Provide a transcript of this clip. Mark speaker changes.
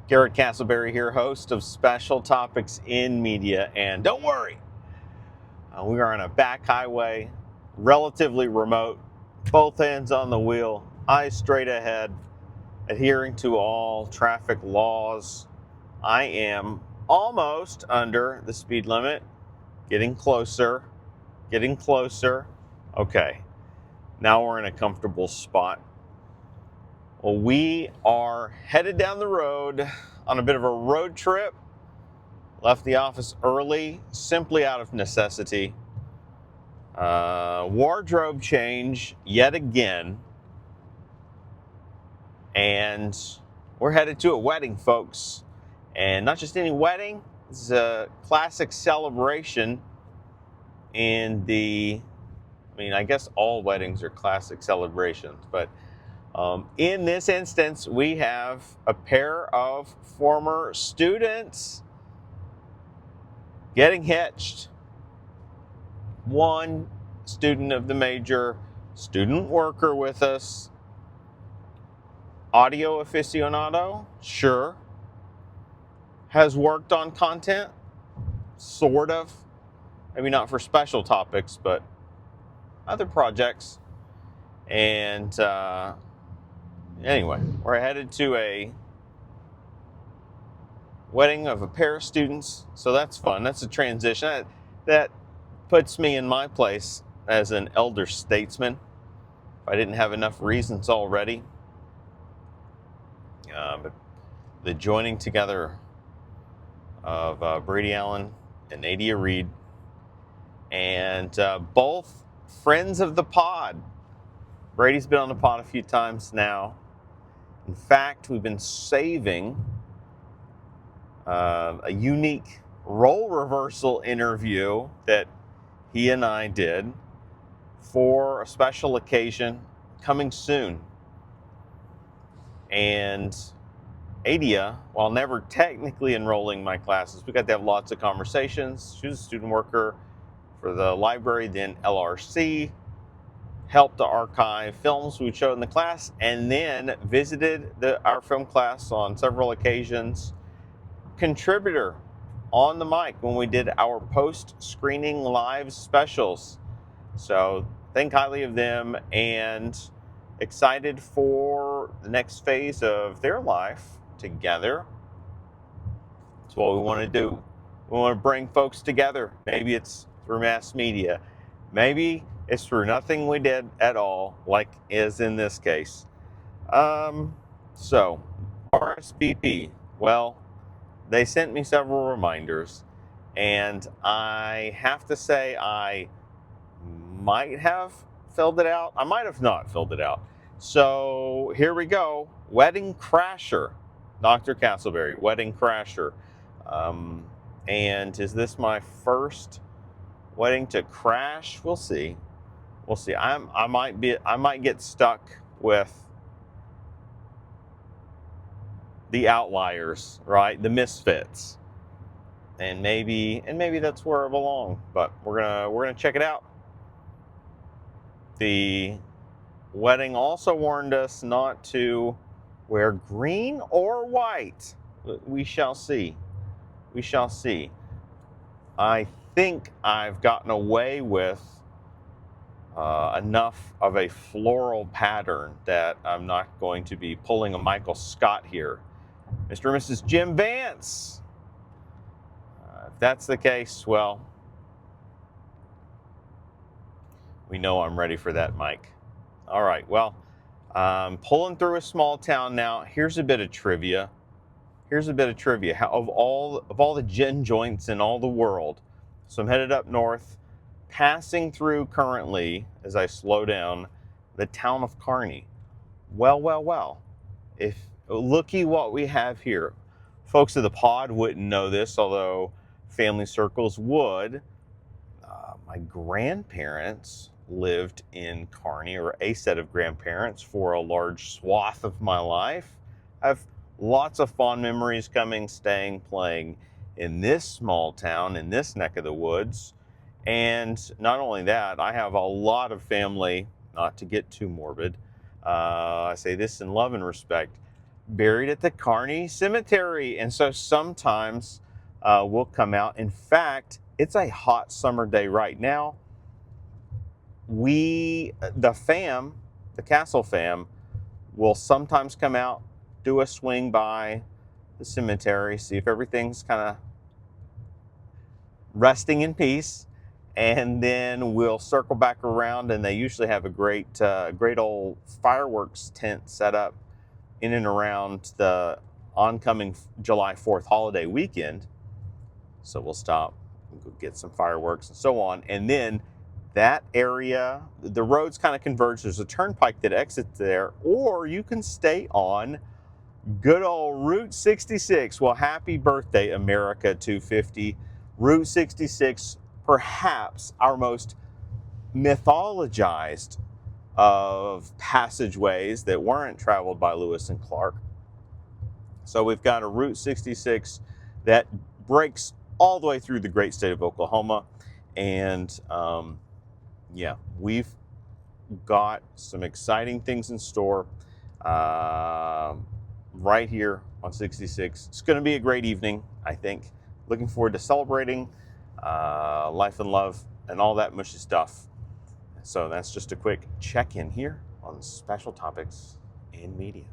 Speaker 1: Garrett Castleberry here, host of Special Topics in Media. And don't worry, we are on a back highway, relatively remote, both hands on the wheel, eyes straight ahead, adhering to all traffic laws. I am almost under the speed limit, getting closer, getting closer. Okay, now we're in a comfortable spot. Well, we are headed down the road on a bit of a road trip. Left the office early, simply out of necessity. Wardrobe change yet again. And we're headed to a wedding, folks. And not just any wedding, it's a classic celebration in I guess all weddings are classic celebrations, but in this instance, we have a pair of former students getting hitched. One student of the major, student worker with us, audio aficionado, sure. Has worked on content, sort of. Maybe not for special topics, but other projects. And anyway, we're headed to a wedding of a pair of students, so that's fun. That's a transition. That puts me in my place as an elder statesman. If I didn't have enough reasons already. But the joining together of Brady Allen and Nadia Reed, and both friends of the pod. Brady's been on the pod a few times now. In fact, we've been saving a unique role reversal interview that he and I did for a special occasion coming soon. And Adia, while never technically enrolling my classes, we got to have lots of conversations. She was a student worker for the library, then LRC, helped to archive films we showed in the class, and then visited our film class on several occasions. Contributor on the mic when we did our post-screening live specials. So think highly of them and excited for the next phase of their life together. That's what we want to do. We want to bring folks together. Maybe it's through mass media. Maybe it's through nothing we did at all, like is in this case. So, RSVP. Well, they sent me several reminders, and I have to say I might have filled it out. I might have not filled it out. So here we go. Wedding Crasher. Dr. Castleberry, Wedding Crasher. And is this my first wedding to crash? We'll see. We'll see. I might get stuck with the outliers, right? The misfits. And maybe that's where I belong. But we're gonna check it out. The wedding also warned us not to wear green or white. We shall see. We shall see. I think I've gotten away with enough of a floral pattern that I'm not going to be pulling a Michael Scott here. Mr. and Mrs. Jim Vance. If that's the case, well, we know I'm ready for that, Mike. All right, well, pulling through a small town now. Here's a bit of trivia. Of all the gin joints in all the world. So I'm headed up north, passing through currently, as I slow down, the town of Kearney. Well. If looky what we have here. Folks of the pod wouldn't know this, although family circles would. My grandparents lived in Kearney, or a set of grandparents, for a large swath of my life. I've lots of fond memories coming, staying, playing in this small town, in this neck of the woods. And not only that, I have a lot of family, not to get too morbid, I say this in love and respect, buried at the Kearney Cemetery. And so sometimes we'll come out. In fact, it's a hot summer day right now. The Castle fam, will sometimes come out, do a swing by the cemetery, see if everything's kind of resting in peace, and then we'll circle back around. And they usually have a great old fireworks tent set up in and around the oncoming July 4th holiday weekend. So we'll stop and go get some fireworks and so on. And then that area, the roads kind of converge. There's a turnpike that exits there, or you can stay on good old Route 66. Well, happy birthday, America 250. Route 66, perhaps our most mythologized of passageways that weren't traveled by Lewis and Clark. So we've got a Route 66 that breaks all the way through the great state of Oklahoma. And yeah, we've got some exciting things in store right here on 66. It's going to be a great evening, I think. Looking forward to celebrating life and love and all that mushy stuff. So that's just a quick check-in here on Special Topics in Media.